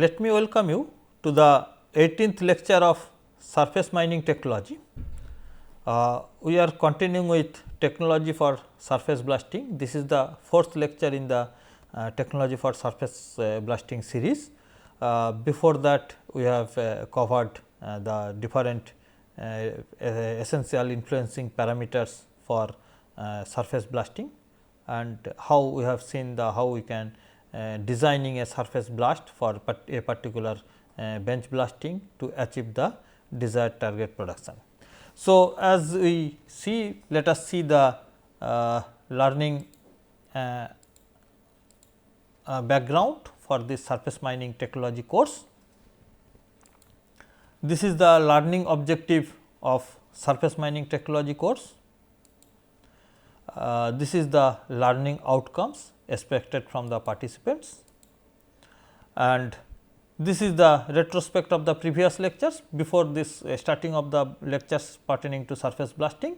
let me welcome you to the 18th lecture of surface mining technology. We are continuing with technology for surface blasting. This is the fourth lecture in the technology for surface blasting series. Before that, we have covered the different essential influencing parameters for surface blasting, and how we have seen the how we can designing a surface blast for a particular bench blasting to achieve the desired target production. So, as we see, let us see the learning background for this surface mining technology course. This is the learning objective of surface mining technology course. This is the learning outcomes expected from the participants, and this is the retrospect of the previous lectures. Before this starting of the lectures pertaining to surface blasting,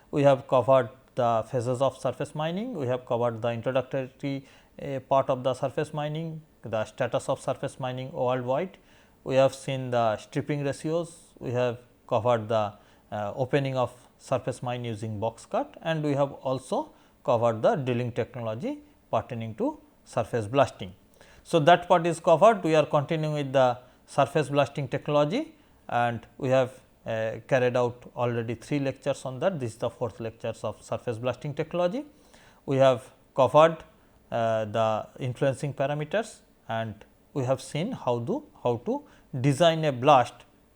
we have covered the phases of surface mining, we have covered the introductory part of the surface mining, the status of surface mining worldwide, we have seen the stripping ratios, we have covered the opening of surface mine using box cut, and we have also covered the drilling technology pertaining to surface blasting. So, that part is covered. We are continuing with the surface blasting technology, and we have carried out already 3 lectures on that. This is the 4th lectures of surface blasting technology. We have covered the influencing parameters, and we have seen how to design a blast,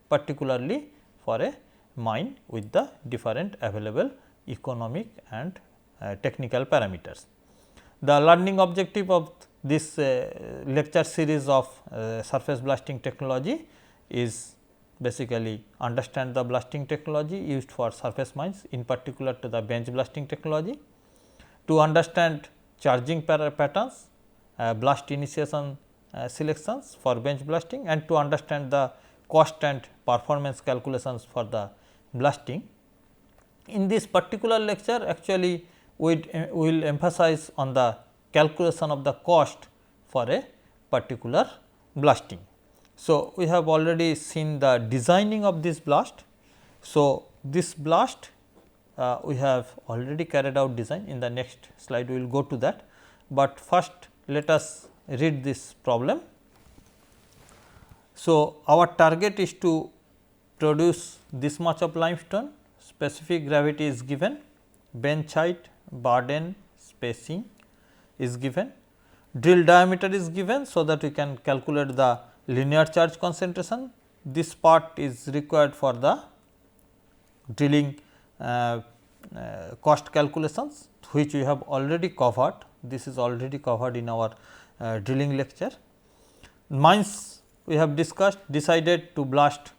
particularly for a mine with the different available economic and technical parameters. The learning objective of this lecture series of surface blasting technology is basically understand the blasting technology used for surface mines, in particular to the bench blasting technology, to understand charging patterns, blast initiation selections for bench blasting, and to understand the cost and performance calculations for the blasting. In this particular lecture, actually we will emphasize on the calculation of the cost for a particular blasting. So, we have already seen the designing of this blast. So, this blast we have already carried out design. In the next slide we will go to that, but first let us read this problem. So, our target is to produce this much of limestone, specific gravity is given, bench height, burden, spacing is given, drill diameter is given, so that we can calculate the linear charge concentration. This part is required for the drilling cost calculations, which we have already covered. This is already covered in our drilling lecture. Mines we have discussed, decided to blast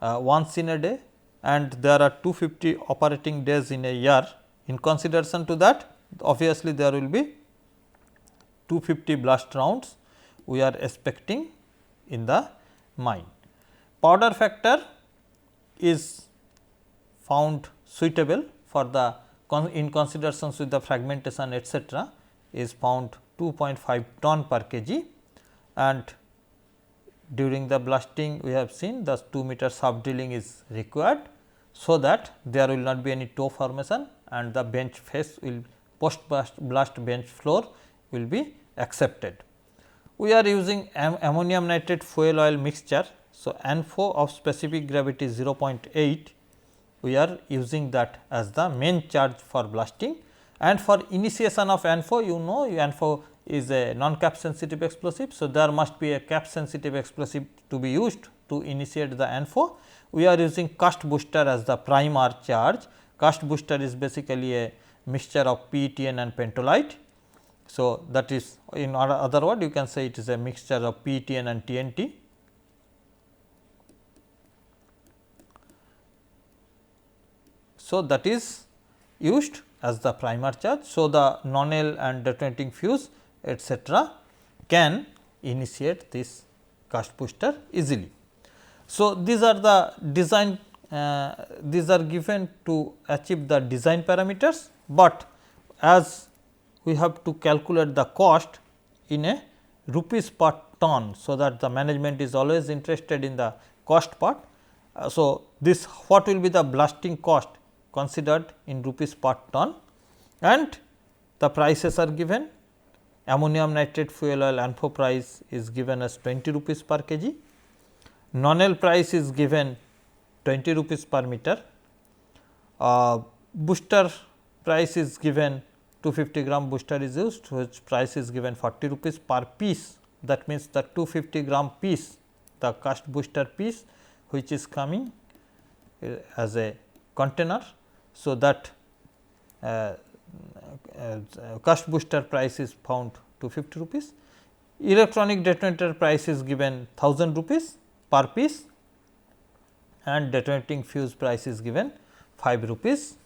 once in a day, and there are 250 operating days in a year. In consideration to that, obviously there will be 250 blast rounds we are expecting in the mine. Powder factor is found suitable for the in considerations with the fragmentation etcetera, is found 2.5 ton per kg, and during the blasting we have seen the 2 meter sub drilling is required, so that there will not be any toe formation, and the bench face will post blast bench floor will be accepted. We are using ammonium nitrate fuel oil mixture. So, ANFO of specific gravity 0.8, we are using that as the main charge for blasting, and for initiation of ANFO, you know ANFO is a non cap sensitive explosive. So, there must be a cap sensitive explosive to be used to initiate the ANFO. We are using cast booster as the primer charge. Cast booster is basically a mixture of PETN and pentolite. So, that is, in other word, you can say it is a mixture of PETN and TNT. So, that is used as the primer charge. So, the nonel and detonating fuse etcetera can initiate this cast booster easily. So, these are the design, these are given to achieve the design parameters, but as we have to calculate the cost in a rupees per ton. So, that the management is always interested in the cost part. So, this what will be the blasting cost considered in rupees per ton, and the prices are given. Ammonium nitrate fuel oil ANFO price is given as 20 rupees per kg, nonel price is given 20 rupees per meter, booster price is given 250 gram booster is used, which price is given 40 rupees per piece. That means, the 250 gram piece, the cast booster piece which is coming as a container. So, that cast booster price is found 250 rupees. Electronic detonator price is given 1000 rupees per piece, and detonating fuse price is given 5 rupees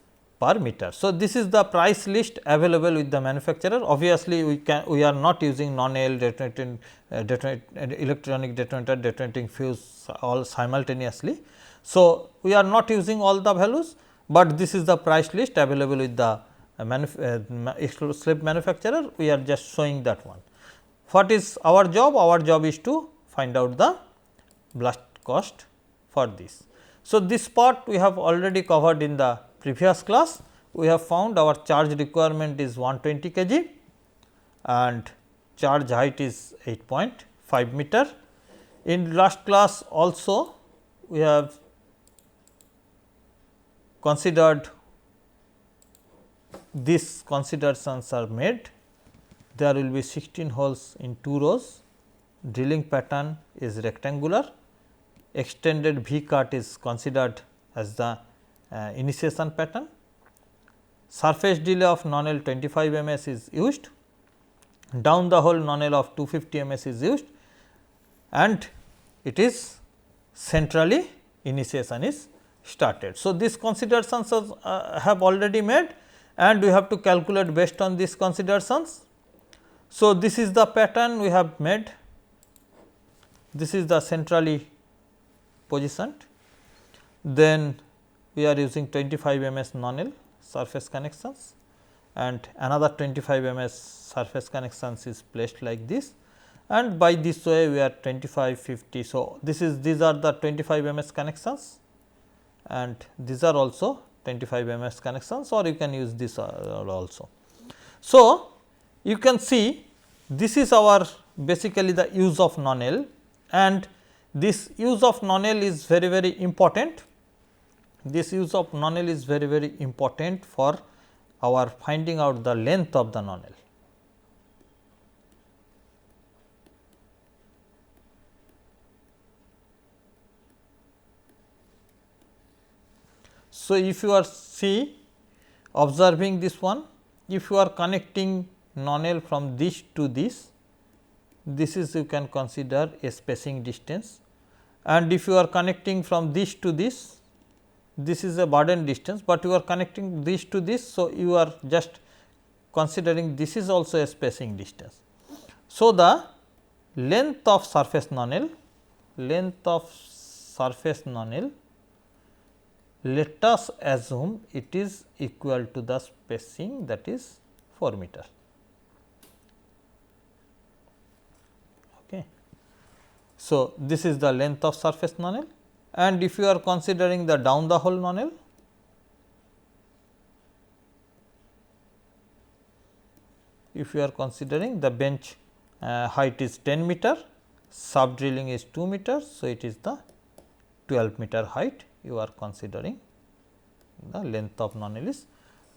per meter. So, this is the price list available with the manufacturer. Obviously, we are not using non-AL detonating electronic detonator, detonating fuse all simultaneously. So, we are not using all the values, but this is the price list available with the slave manufacturer. We are just showing that one. What is our job? Our job is to find out the blast cost for this. So, this part we have already covered in the previous class. We have found our charge requirement is 120 kg and charge height is 8.5 meter. In last class also we have considered these considerations are made. There will be 16 holes in 2 rows, drilling pattern is rectangular, extended V cut is considered as the initiation pattern, surface delay of non-L 25 ms is used, down the hole non-L of 250 ms is used, and it is centrally initiation is started. So, these considerations have already made, and we have to calculate based on these considerations. So, this is the pattern we have made, this is the centrally positioned, then we are using 25 ms non-L surface connections, and another 25 ms surface connections is placed like this, and by this way we are 25, 50. So, these are the 25 ms connections, and these are also 25 ms connections, or you can use this also. So, you can see this is our basically the use of non-L, and this use of non-L is very important. This use of non-L is very important for our finding out the length of the non-L. So, if you are observing this one, if you are connecting non-L from this to this is you can consider a spacing distance, and if you are connecting from this to this is a burden distance, but you are connecting this to this. So, you are just considering this is also a spacing distance. So, the length of surface non-L, let us assume it is equal to the spacing, that is 4 meter. Okay. So, this is the length of surface non-L, and if you are considering the down the hole non-L, if you are considering the bench height is 10 meter, sub drilling is 2 meters. So, it is the 12 meter height you are considering, the length of non-L is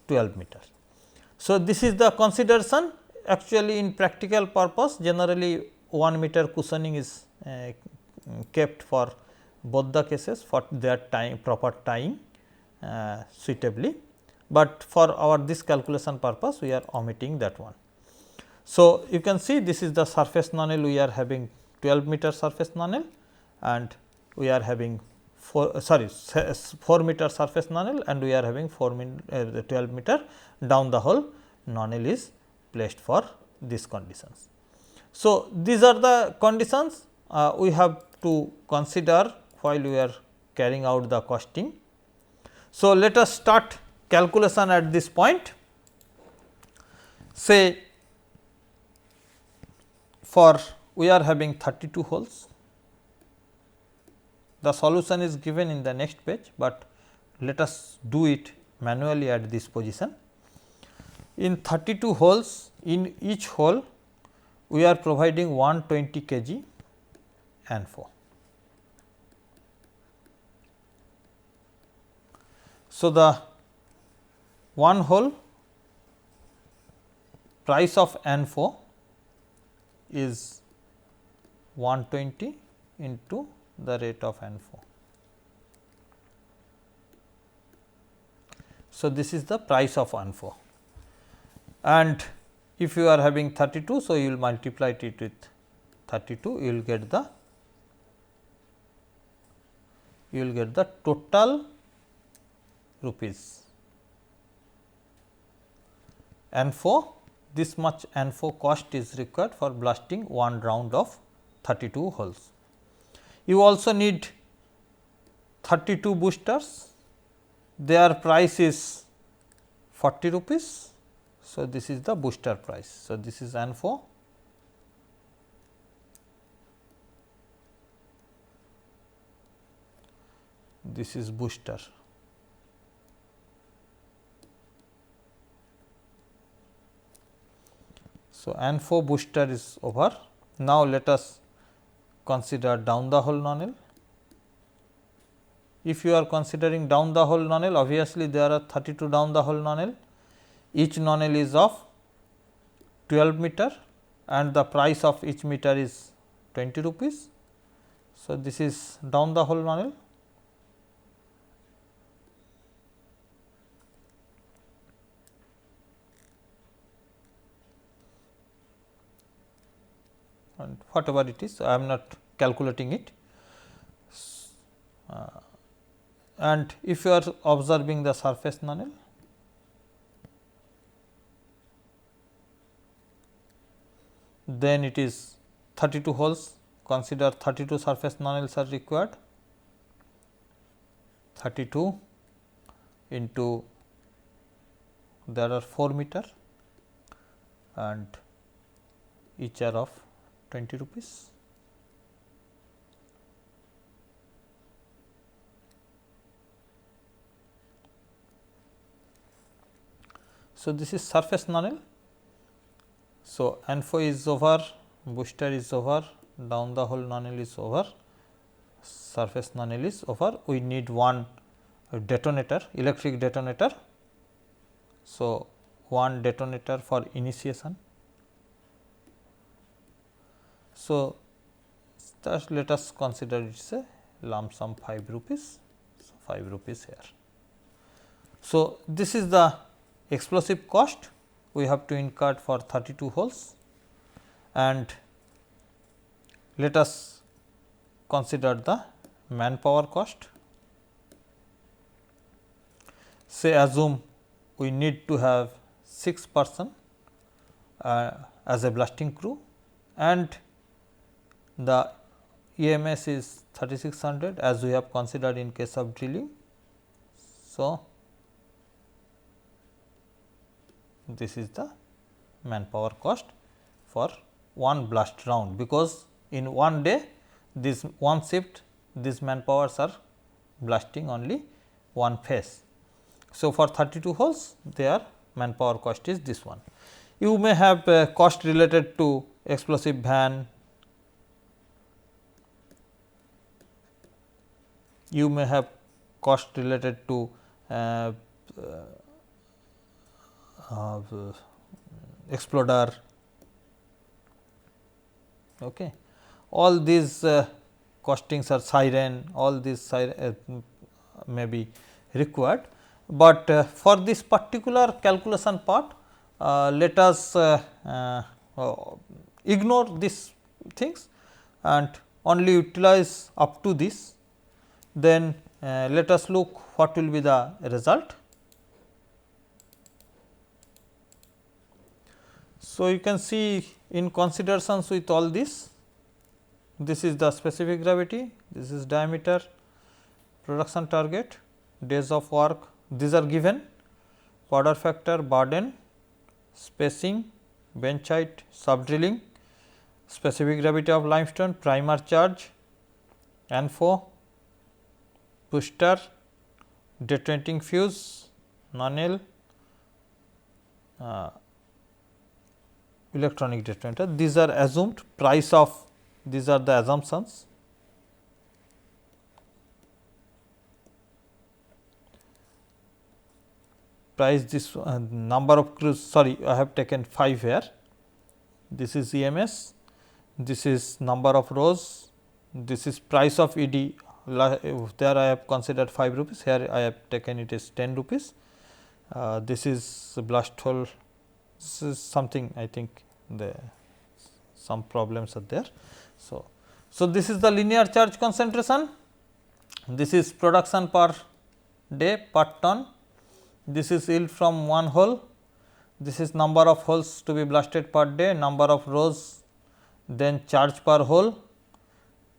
12 meter. So, this is the consideration. Actually, in practical purpose generally 1 meter cushioning is kept for both the cases for their proper tying suitably, but for our this calculation purpose we are omitting that one. So, you can see this is the surface non-L, we are having 12 meter surface non-L, and we are having 4 meter surface non-L, and we are having 12 meter down the hole non-L is placed for these conditions. So, these are the conditions we have to consider while we are carrying out the costing. So, let us start calculation at this point. Say for we are having 32 holes. The solution is given in the next page, but let us do it manually at this position. In 32 holes, in each hole we are providing 120 kg N4. So, the one hole price of N4 is 120 into the rate of N4. So, this is the price of N4, and if you are having 32. So, you will multiply it with 32, you will get the total rupees N4. This much N4 cost is required for blasting one round of 32 holes. You also need 32 boosters, their price is 40 rupees. So, this is the booster price. So, this is N4, this is booster. So, N4 booster is over. Now, let us consider down the hole nonel. If you are considering down the hole nonel, obviously there are 32 down the hole nonel. Each nonel is of 12 meter and the price of each meter is 20 rupees. So, this is down the hole nonel. And whatever it is, I am not calculating it. And if you are observing the surface nonel, then it is 32 holes. Consider 32 surface nonels are required. 32 into, there are 4 meter and each are of 20 rupees. So, this is surface nonel. So, N4 is over, booster is over, down the hole nonel is over, surface nonel is over. We need one detonator, electric detonator. So, one detonator for initiation. So, let us consider it is a lump sum 5 rupees. So, 5 rupees here. So, this is the explosive cost we have to incur for 32 holes, and let us consider the manpower cost. Say assume we need to have 6 person as a blasting crew and the EMS is 3600 as we have considered in case of drilling. So, this is the manpower cost for one blast round, because in one day this one shift these manpowers are blasting only one phase. So, for 32 holes their manpower cost is this one. You may have cost related to explosive van, you may have cost related to exploder. Okay. All these costings are siren, all these may be required, but for this particular calculation part let us ignore these things and only utilize up to this. Then let us look what will be the result. So, you can see in considerations with all this is the specific gravity, this is diameter, production target, days of work, these are given, powder factor, burden, spacing, bench height, sub drilling, specific gravity of limestone, primer charge, ANFO, booster, detonating fuse, nonel, electronic detonator. These are assumed, price of these are the assumptions. Price this number of screws, sorry, I have taken 5 here. This is EMS, this is number of rows, this is price of ED. There I have considered 5 rupees, here I have taken it is 10 rupees. This is blast hole, this is something I think some problems are there. So, this is the linear charge concentration, this is production per day per ton, this is yield from one hole, this is number of holes to be blasted per day, number of rows, then charge per hole,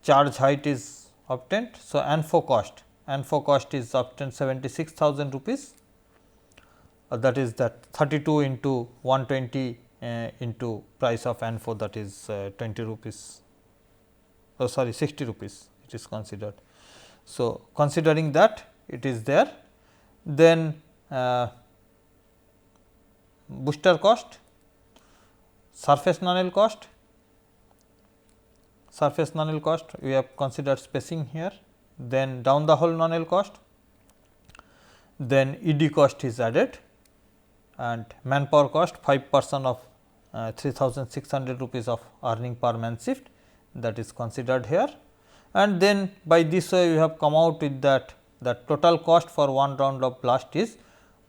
charge height is obtained. So, ANFO cost is obtained 76,000 rupees, that is that 32 into 120 into price of ANFO, that is 20 rupees, oh sorry 60 rupees it is considered. So, considering that it is there, then booster cost, surface nonel cost, we have considered spacing here, then down the hole nonel cost, then ED cost is added, and manpower cost 5% of 3600 rupees of earning per man shift, that is considered here, and then by this way we have come out with that the total cost for one round of blast is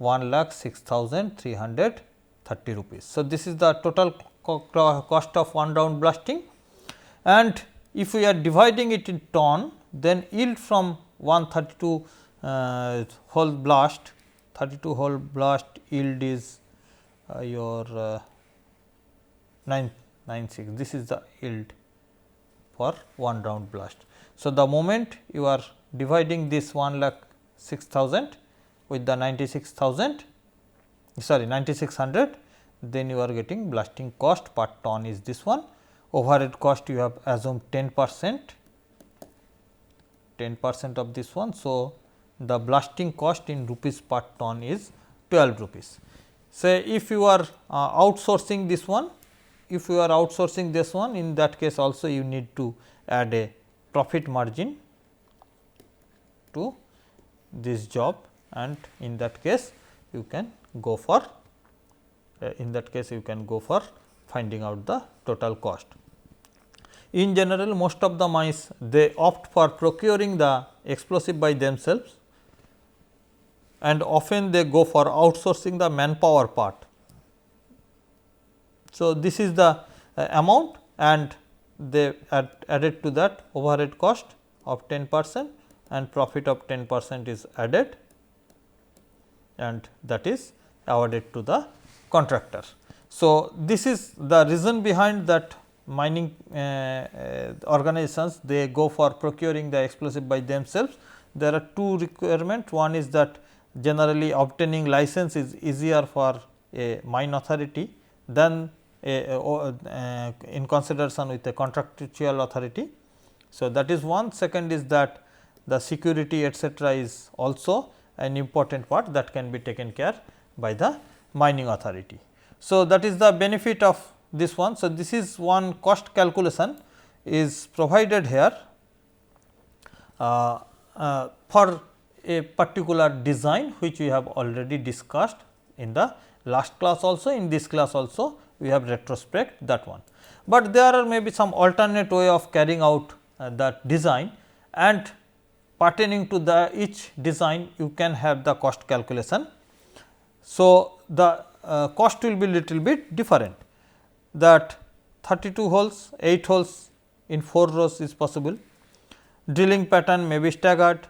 1,06,330 rupees. So, this is the total cost of one round blasting, and if we are dividing it in ton, then yield from 132 hole blast, 32 hole blast yield is your 996, this is the yield for one round blast. So, the moment you are dividing this 1,06,000 with the 96,000, sorry 9600, then you are getting blasting cost per ton is this one. Overhead cost you have assumed 10% of this one. So, the blasting cost in rupees per ton is 12 rupees. Say if you are outsourcing this one, in that case also you need to add a profit margin to this job, and in that case you can go for finding out the total cost. In general, most of the mines they opt for procuring the explosive by themselves, and often they go for outsourcing the manpower part. So, this is the amount, and they added to that overhead cost of 10% and profit of 10% is added, and that is awarded to the contractor. So, this is the reason behind that mining organizations they go for procuring the explosive by themselves. There are two requirements, one is that generally obtaining license is easier for a mine authority than in consideration with a contractual authority. So, that is one. Second is that the security etcetera is also an important part that can be taken care by the mining authority. So, that is the benefit of this one. So, this is one cost calculation is provided here for a particular design, which we have already discussed in the last class also, in this class also we have retrospect that one. But there are maybe some alternate way of carrying out that design, and pertaining to the each design you can have the cost calculation. So, the cost will be little bit different, that 32 holes, 8 holes in 4 rows is possible. Drilling pattern may be staggered.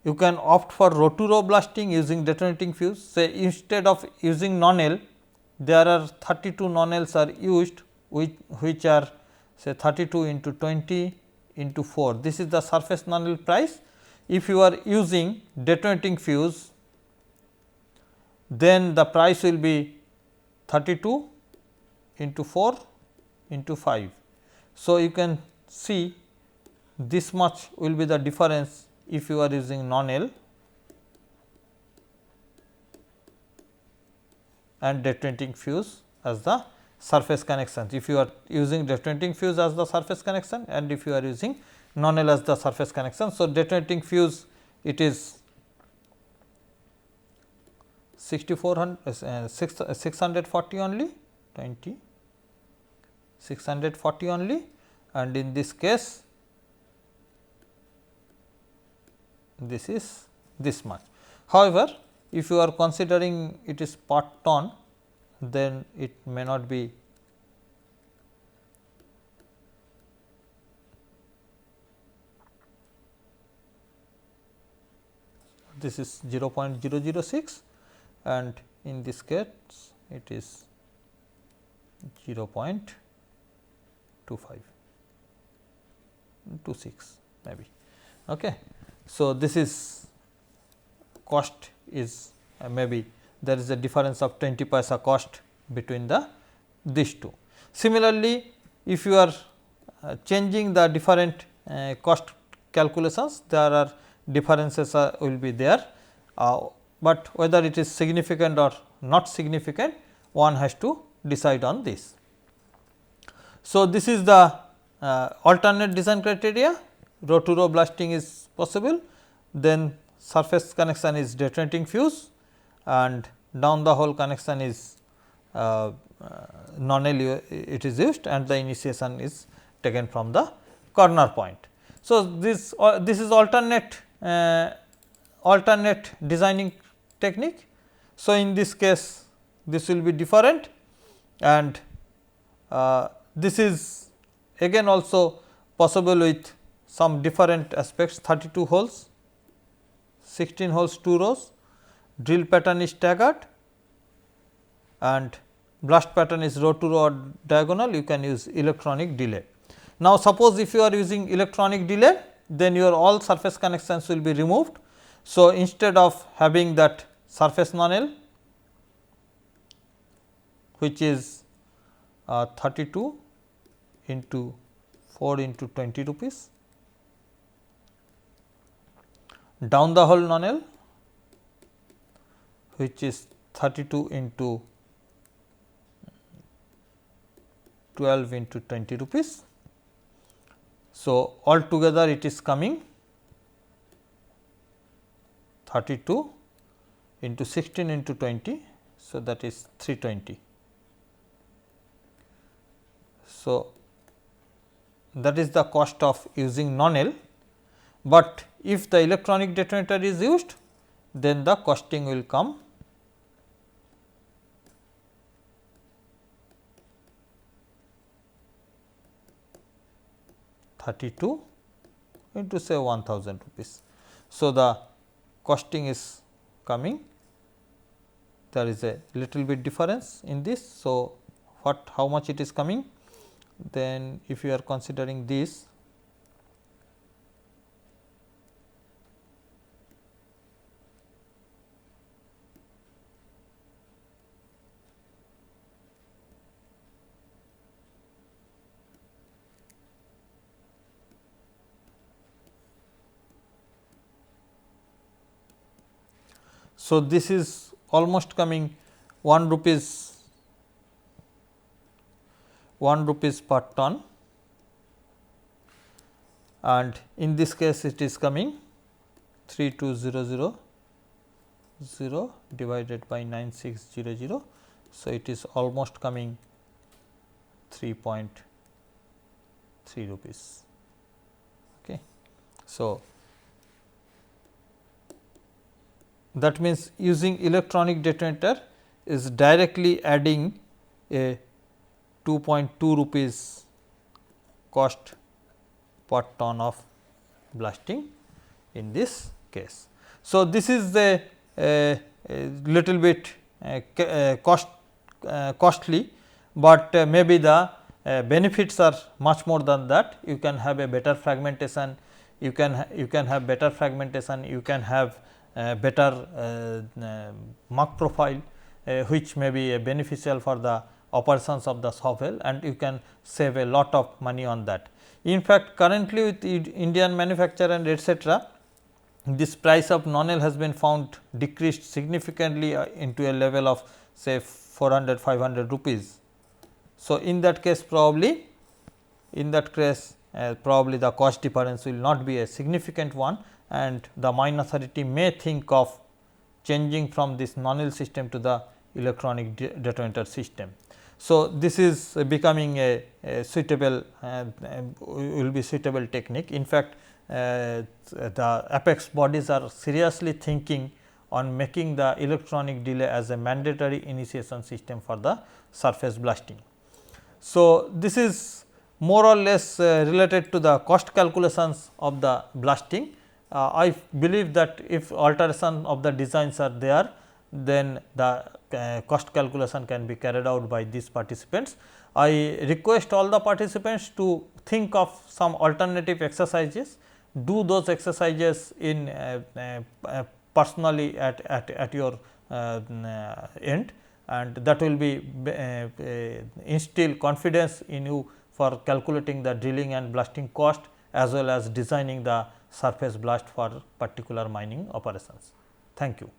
You can opt for row to row blasting using detonating fuse. Say instead of using nonel, there are 32 nonels are used, which are say 32 into 20 into 4. This is the surface nonel price. If you are using detonating fuse, then the price will be 32 into 4 into 5, So, you can see this much will be the difference if you are using non-L and detonating fuse as the surface connection. If you are using detonating fuse as the surface connection and if you are using non-L as the surface connection. So, detonating fuse it is 640 only 20 640 only, and in this case this is this much. However, if you are considering it is part ton, then it may not be this is 0.006 and in this case it is 0.2526 maybe. Okay. So, this is cost is maybe there is a difference of 20 paisa cost between these two. Similarly, if you are changing the different cost calculations, there are differences will be there, but whether it is significant or not significant, one has to decide on this. So, this is the alternate design criteria. Row to row blasting is possible, then surface connection is detonating fuse and down the hole connection is non-L it is used and the initiation is taken from the corner point. So, this is alternate designing technique. So, in this case this will be different and this is again also possible with some different aspects, 32 holes, 16 holes 2 rows, drill pattern is staggered and blast pattern is row to row or diagonal, you can use electronic delay. Now, suppose if you are using electronic delay, then your all surface connections will be removed. So, instead of having that surface non-L which is 32 into 4 into 20 rupees, down the hole non-L which is 32 into 12 into 20 rupees. So, altogether it is coming 32 into 16 into 20. So, that is 320. So, that is the cost of using non-L, but if the electronic detonator is used, then the costing will come 32 into say 1000 rupees. So, the costing is coming, there is a little bit difference in this. So, how much it is coming? Then if you are considering this, so this is almost coming 1 rupees per ton, and in this case it is coming 32000 divided by 9600. So, it is almost coming 3.3 rupees. Okay. So, that means using electronic detonator is directly adding a 2.2 rupees cost per ton of blasting in this case. So, this is the little bit costly, but maybe the benefits are much more than that. You can have a better fragmentation, you can have better fragmentation, you can have better mark profile, which may be beneficial for the operations of the shovel, and you can save a lot of money on that. In fact, currently with Indian manufacturer and etc., this price of nonel has been found decreased significantly into a level of say 400-500 rupees. So, in that case probably the cost difference will not be a significant one, and the mine authority may think of changing from this nonel system to the electronic detonator system. So, this is becoming a suitable will be suitable technique. In fact, the apex bodies are seriously thinking on making the electronic delay as a mandatory initiation system for the surface blasting. So, this is more or less related to the cost calculations of the blasting. I believe that if alteration of the designs are there, then the cost calculation can be carried out by these participants. I request all the participants to think of some alternative exercises, do those exercises in personally at your end, and that will be instill confidence in you for calculating the drilling and blasting cost, as well as designing the surface blast for particular mining operations. Thank you.